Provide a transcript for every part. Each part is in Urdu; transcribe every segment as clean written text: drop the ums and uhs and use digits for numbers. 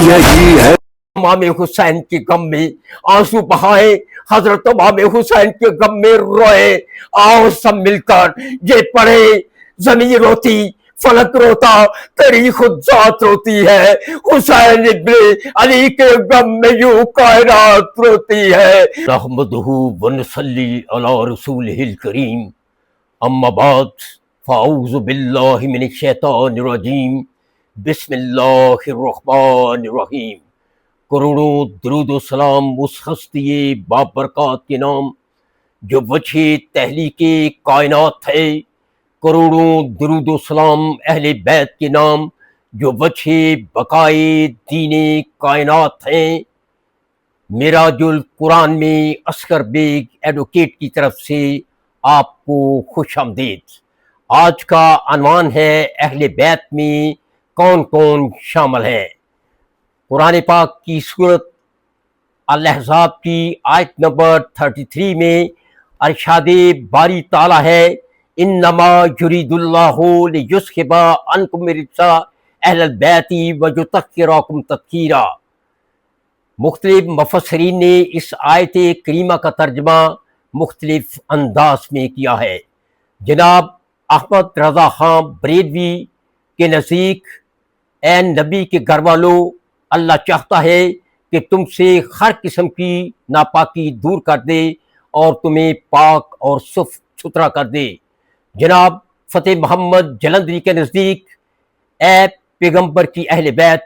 یہی ہے امام حسین کے غم میں آنسو بہائے، حضرت امام حسین کے غم میں روئے۔ آؤ سب مل کر یہ پڑھے، زمین روتی فلک روتا تیری خود ذات روتی ہے، حسین ابن علی کے غم میں یوں کائنات روتی ہے۔ نحمدہ ونصلی علی رسولہ الکریم، اما بعد فاعوذ باللہ من الشیطان الرجیم، بسم اللہ الرحمن الرحیم۔ کروڑوں درود و سلام اس ہستی بابرکات کے نام جو وجہ تحلیق کائنات ہے، کروڑوں درود و سلام اہل بیت کے نام جو وجہ بقائے دین کائنات ہیں۔ معراج القرآن میں اصغر بیگ ایڈوکیٹ کی طرف سے آپ کو خوش آمدید۔ آج کا عنوان ہے اہل بیت میں کون کون شامل ہیں۔ قرآن پاک کی سورت الاحزاب کی آیت نمبر 33 میں ارشاد باری تعالیٰ ہے، انما یرید اللہ لیذھب عنکم الرجس اہل البیت ویطہرکم تطہیرا۔ مختلف مفسرین نے اس آیت کریمہ کا ترجمہ مختلف انداز میں کیا ہے۔ جناب احمد رضا خان بریلوی کے نزدیک، اے نبی کے گھر والوں، اللہ چاہتا ہے کہ تم سے ہر قسم کی ناپاکی دور کر دے اور تمہیں پاک اور صاف ستھرا کر دے۔ جناب فتح محمد جلندری کے نزدیک، اے پیغمبر کی اہل بیت،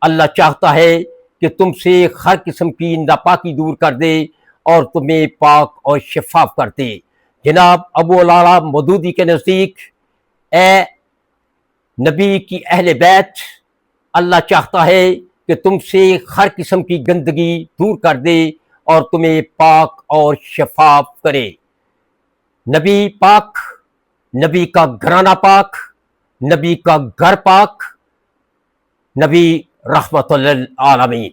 اللہ چاہتا ہے کہ تم سے ہر قسم کی ناپاکی دور کر دے اور تمہیں پاک اور شفاف کر دے۔ جناب ابو العلا مودودی کے نزدیک، اے نبی کی اہل بیت، اللہ چاہتا ہے کہ تم سے ہر قسم کی گندگی دور کر دے اور تمہیں پاک اور شفاف کرے۔ نبی پاک، نبی کا گھرانہ پاک، نبی کا گھر پاک، نبی رحمت للعالمین۔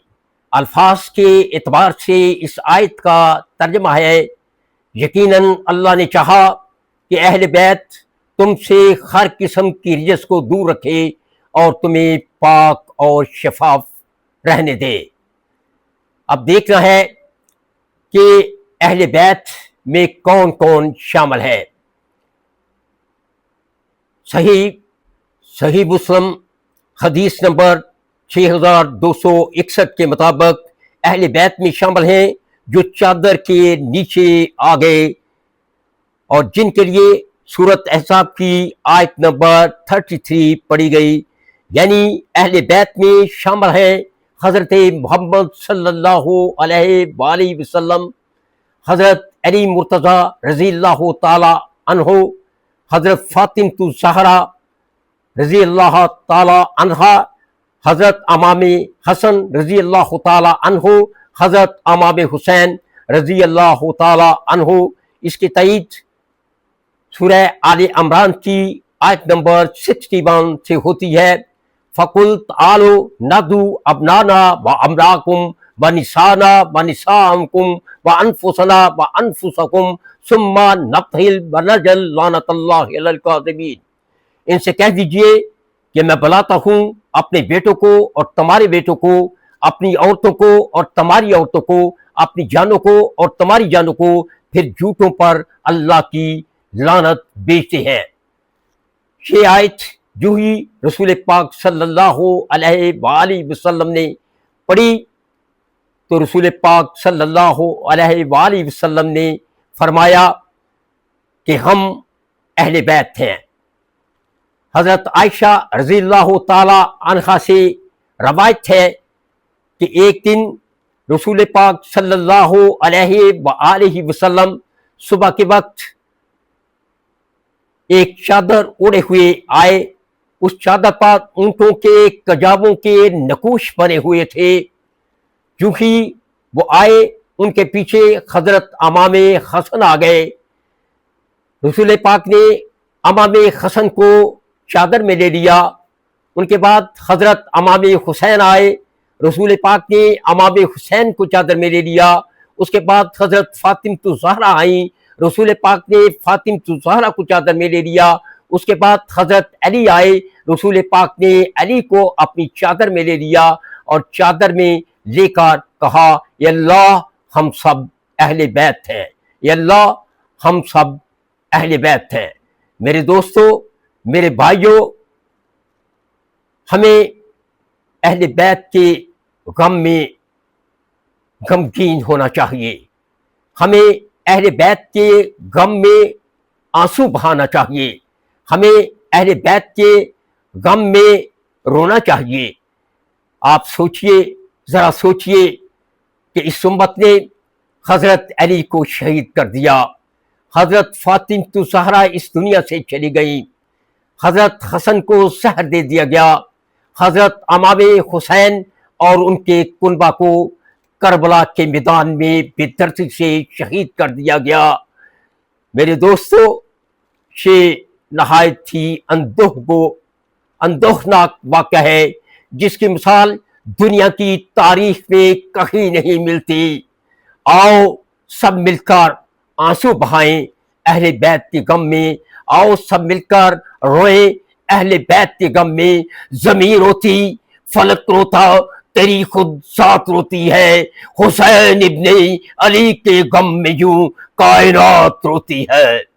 الفاظ کے اعتبار سے اس آیت کا ترجمہ ہے، یقیناً اللہ نے چاہا کہ اہل بیت تم سے ہر قسم کی رجس کو دور رکھے اور تمہیں پاک اور شفاف رہنے دے۔ اب دیکھنا ہے کہ اہل بیت میں کون کون شامل ہے۔ صحیح مسلم حدیث نمبر 6261 کے مطابق اہل بیت میں شامل ہیں جو چادر کے نیچے آ گئے اور جن کے لیے سورت احزاب کی آیت نمبر 33 پڑھی گئی، یعنی اہل بیت میں شامل ہیں حضرت محمد صلی اللہ علیہ وآلہ وسلم، حضرت علی مرتضی رضی اللہ تعالی عنہ، حضرت فاطمہ الزہرا رضی اللہ تعالی عنہا، حضرت امام حسن رضی اللہ تعالی عنہ، حضرت امام حسین رضی اللہ تعالی عنہ۔ اس کی تائید سورہ آل عمران کی آیت نمبر 61 سے ہوتی ہے، فَقُلْ تَعَالَوْا نَدْعُو أَبْنَانَا وَأَبْنَاءَكُمْ وَنِسَاءَنَا وَنِسَاءَكُمْ وَأَنفُسَنَا وَأَنفُسَكُمْ ثُمَّ نَبْتَهِلْ وَنَجْعَلْ لَعْنَةَ اللَّهِ عَلَى الْكَاذِبِينَ۔ ان سے کہہ دیجئے کہ میں بلاتا ہوں اپنے بیٹوں کو اور تمہارے بیٹوں کو، اپنی عورتوں کو اور تمہاری عورتوں کو، اپنی جانوں کو اور تمہاری جانوں کو، پھر جھوٹوں پر اللہ کی لعنت بیچتے ہیں۔ یہ آیت جو ہی رسول پاک صلی اللہ علیہ وآلہ وسلم نے پڑھی تو رسول پاک صلی اللہ علیہ وآلہ وسلم نے فرمایا کہ ہم اہل بیت ہیں۔ حضرت عائشہ رضی اللہ تعالی عنہا سے روایت ہے کہ ایک دن رسول پاک صلی اللہ علیہ وآلہ وسلم صبح کے وقت ایک چادر اوڑے ہوئے آئے، اس چادر پر اونٹوں کے کجاووں کے نقوش بنے ہوئے تھے۔ جو ہی وہ آئے ان کے پیچھے حضرت امام حسن آ گئے۔ رسول پاک نے امام حسن کو چادر میں لے لیا۔ ان کے بعد حضرت امام حسین آئے، رسول پاک نے امام حسین کو چادر میں لے لیا۔ اس کے بعد حضرت فاطمہ الزہرا آئیں، رسول پاک نے فاطمہ الزہرا کو چادر میں لے لیا۔ اس کے بعد حضرت علی آئے، رسول پاک نے علی کو اپنی چادر میں لے لیا۔ اور چادر میں لے کر کہا یا اللہ ہم سب اہل بیت ہیں، یا اللہ ہم سب اہل بیت ہیں۔ میرے دوستو، میرے بھائیوں، ہمیں اہل بیت کے غم میں غمگین ہونا چاہیے، ہمیں اہل بیت کے غم میں آنسو بہانا چاہیے، ہمیں اہل بیت کے غم میں رونا چاہیے۔ آپ سوچئے، ذرا سوچئے کہ اس امت نے حضرت علی کو شہید کر دیا، حضرت فاطمہ الزہرا اس دنیا سے چلی گئی، حضرت حسن کو زہر دے دیا گیا، حضرت امام حسین اور ان کے کنبہ کو کربلا کے میدان میں بے دردی سے شہید کر دیا گیا۔ میرے دوستو، یہ نہایت ہی اندوہناک واقعہ ہے جس کی مثال دنیا کی تاریخ میں کہیں نہیں ملتی۔ آؤ سب مل کر آنسو بہائیں اہل بیت کے غم میں، آؤ سب مل کر روئیں اہل بیت کے غم میں۔ زمین روتی، فلک روتا، تیری خود ذات روتی ہے، حسین ابن علی کے غم میں یوں کائنات روتی ہے۔